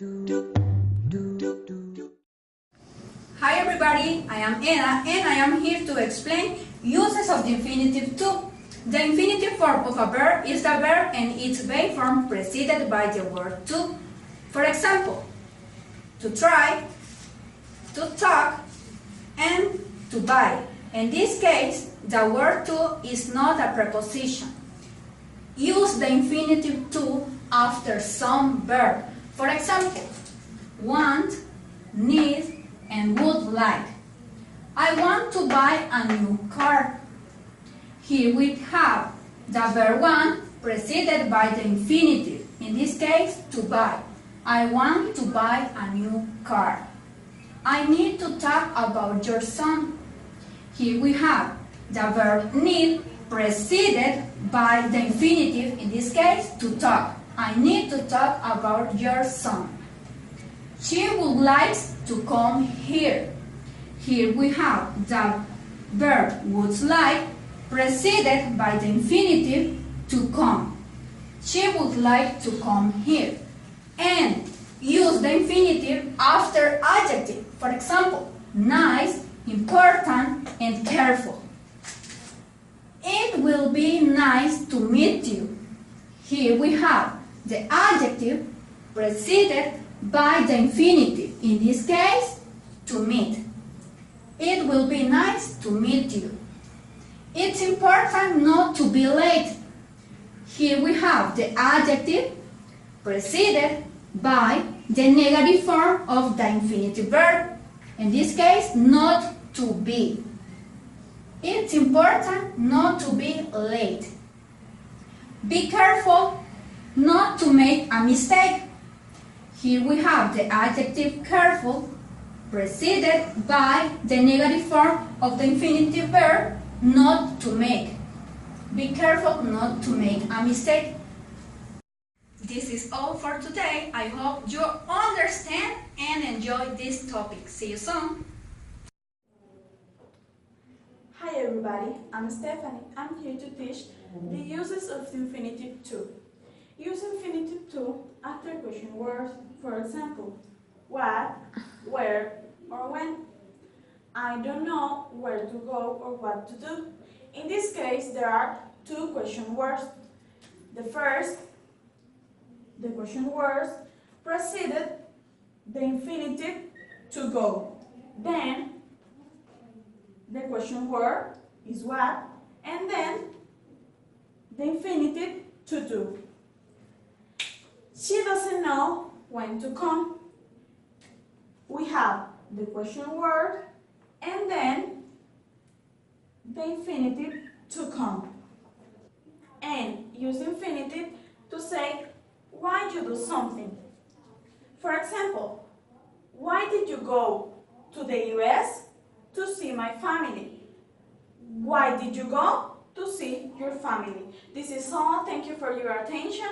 Hi everybody, I am Eda and I am here to explain uses of the infinitive to. The infinitive form of a verb is the verb and its base form preceded by the word to. For example, to try, to talk, and to buy. In this case, the word to is not a preposition. Use the infinitive to after some verb. For example, want, need, and would like. I want to buy a new car. Here we have the verb want preceded by the infinitive, in this case, to buy. I want to buy a new car. I need to talk about your son. Here we have the verb need preceded by the infinitive, in this case, to talk. I need to talk about your son. She would like to come here. Here we have the verb would like preceded by the infinitive to come. She would like to come here. And use the infinitive after adjective. For example, nice, important, and careful. It will be nice to meet you. Here we have the adjective preceded by the infinitive, in this case, to meet. It will be nice to meet you. It's important not to be late. Here we have the adjective preceded by the negative form of the infinitive verb, in this case, not to be. It's important not to be late. Be careful not to make a mistake. Here we have the adjective careful preceded by the negative form of the infinitive verb not to make. Be careful not to make a mistake. This is all for today. I hope you understand and enjoy this topic. See you soon. Hi everybody, I'm Stefany. I'm here to teach the uses of the infinitive to. Use infinitive to after question words, for example, what, where, or when. I don't know where to go or what to do. In this case, there are two question words. The first, the question words preceded the infinitive to go. Then, the question word is what, and then the infinitive to do. She doesn't know when to come. We have the question word and then the infinitive to come. And use infinitive to say why you do something. For example, why did you go to the US? To see my family. Why did you go? To see your family. This is all. Thank you for your attention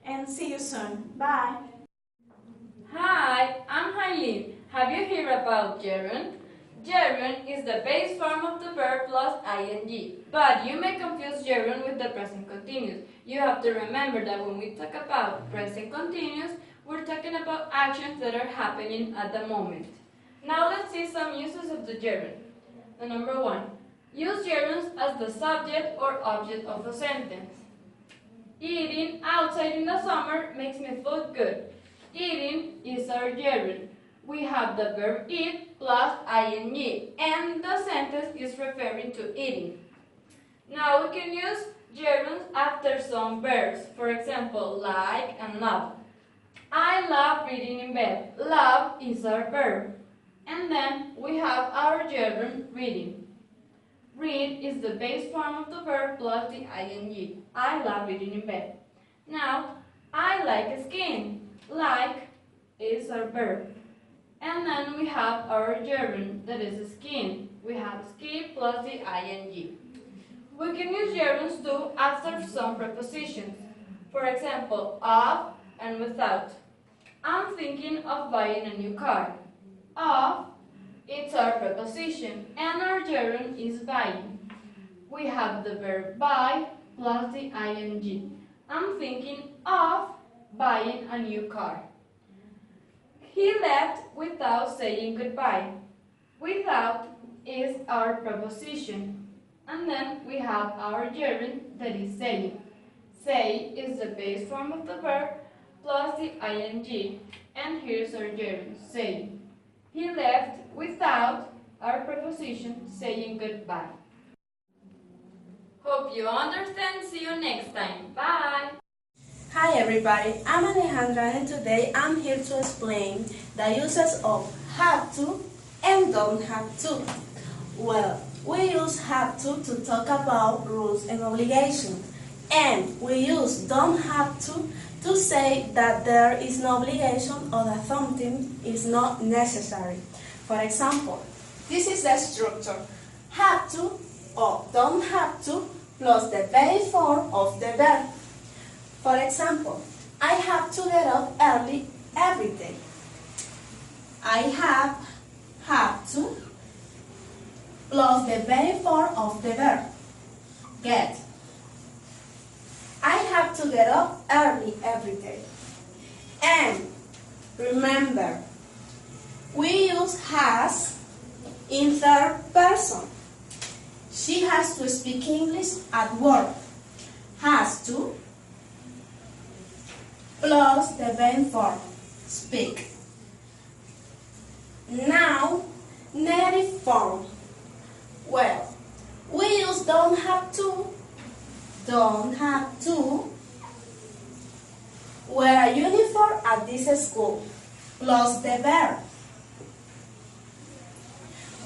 and see you soon. Bye. Hi, I'm Jailine. Have you heard about gerund? Gerund is the base form of the verb plus ing, but you may confuse gerund with the present continuous. You have to remember that when we talk about present continuous, we're talking about actions that are happening at the moment. Now let's see some uses of the gerund. The number one, use gerunds as the subject or object of a sentence. Eating outside in the summer makes me feel good. Eating is our gerund. We have the verb eat plus ing, and the sentence is referring to eating. Now we can use gerunds after some verbs, for example, like and love. I love reading in bed. Love is our verb. And then we have our gerund reading. Read is the base form of the verb plus the ing. I love reading in bed. Now, I like skiing. Like is our verb. And then we have our gerund, that is skiing. We have ski plus the ing. We can use gerunds too after some prepositions. For example, of and without. I'm thinking of buying a new car. Of, it's our preposition, and our gerund is buying. We have the verb buy plus the ing. I'm thinking of buying a new car. He left without saying goodbye. Without is our preposition. And then we have our gerund, that is saying. Say is the base form of the verb plus the ing. And here's our gerund, saying. He left without our preposition saying goodbye. Hope you understand. See you next time. Bye! Hi everybody, I'm Alejandra and today I'm here to explain the uses of have to and don't have to. Well, we use have to talk about rules and obligations, and we use don't have to say that there is no obligation or that something is not necessary. For example, this is the structure: have to or don't have to plus the base form of the verb. For example, I have to get up early every day. I have to plus the base form of the verb, get. I have to get up early every day. And remember, we use has in third person. She has to speak English at work. Has to plus the verb form, speak. Now, negative form. Well, we use don't have to wear a uniform at this school, plus the verb.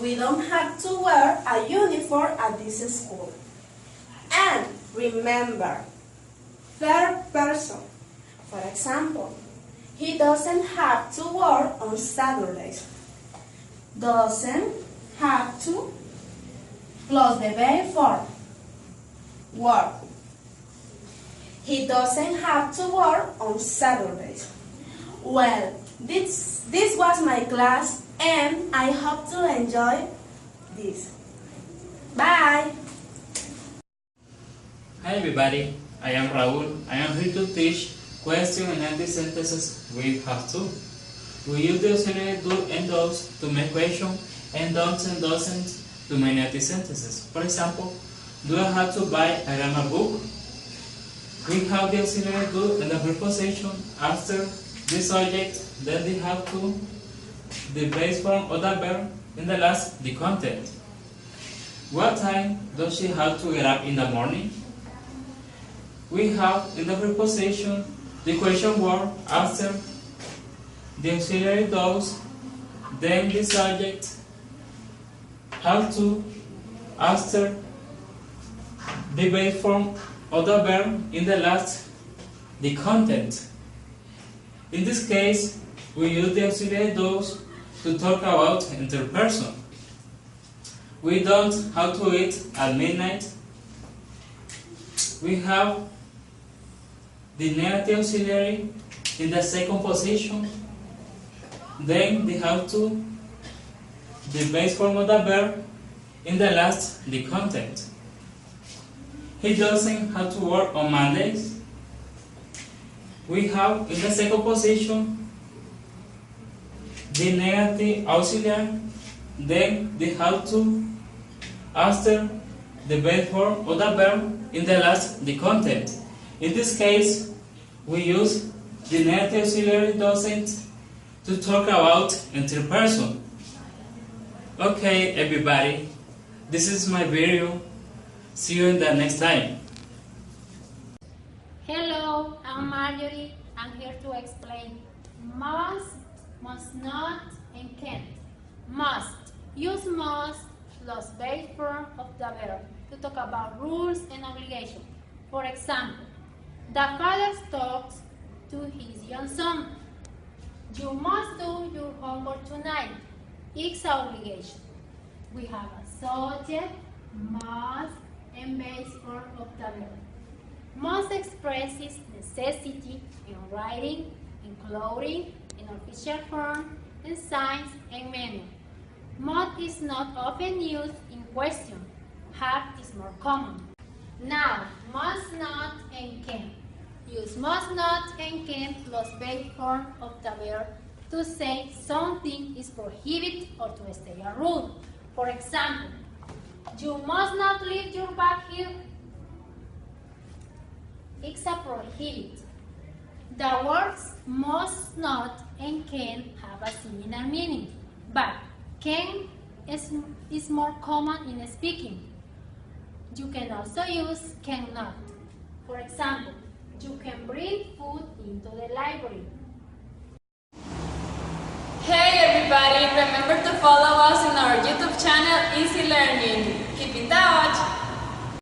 We don't have to wear a uniform at this school. And remember, third person. For example, he doesn't have to work on Saturdays. Doesn't have to plus the verb form, work. He doesn't have to work on Saturdays. Well, this was my class and I hope to enjoy this. Bye! Hi everybody, I am Raul. I am here to teach question and empty sentences with have to. We use the auxiliary do and does to make question and don'ts and doesn't to make empty sentences. For example, do I have to buy a grammar book? We have the auxiliary do and the preposition after the subject, then the have to, the base form of the verb, and the last, the content. What time does she have to get up in the morning? We have in the preposition the question word after the auxiliary does, then the subject, have to, after the base form of the verb, in the last, the content. In this case, we use the auxiliary does to talk about third person. We don't have to eat at midnight. We have the negative auxiliary in the second position, then the have to, the base form of the verb, in the last, the content. He doesn't have to work on Mondays. We have in the second position the negative auxiliary, then the have to, after the base form of the verb, in the last, the content. In this case, we use the negative auxiliary doesn't to talk about third person. Okay, everybody, this is my video. See you in the next time. Hello, I'm Maryori. I'm here to explain must not, and can't. Must. Use must plus base form of the verb to talk about rules and obligations. For example, the father talks to his young son. You must do your homework tonight. It's an obligation. We have a subject, must, and base form of the verb. Must expresses necessity in writing, in clothing, in official form, in signs, and menu. Must is not often used in question. Have is more common. Now, must not and can. Use must not and can plus base form of the verb to say something is prohibited or to state a rule. For example, you must not leave your bag here. It's a prohibit. The words must not and can have a similar meaning, but can is more common in speaking. You can also use cannot. For example, you can bring food into the library. Hey everybody, remember to follow us in our YouTube channel, Easy Learning. Keep in touch!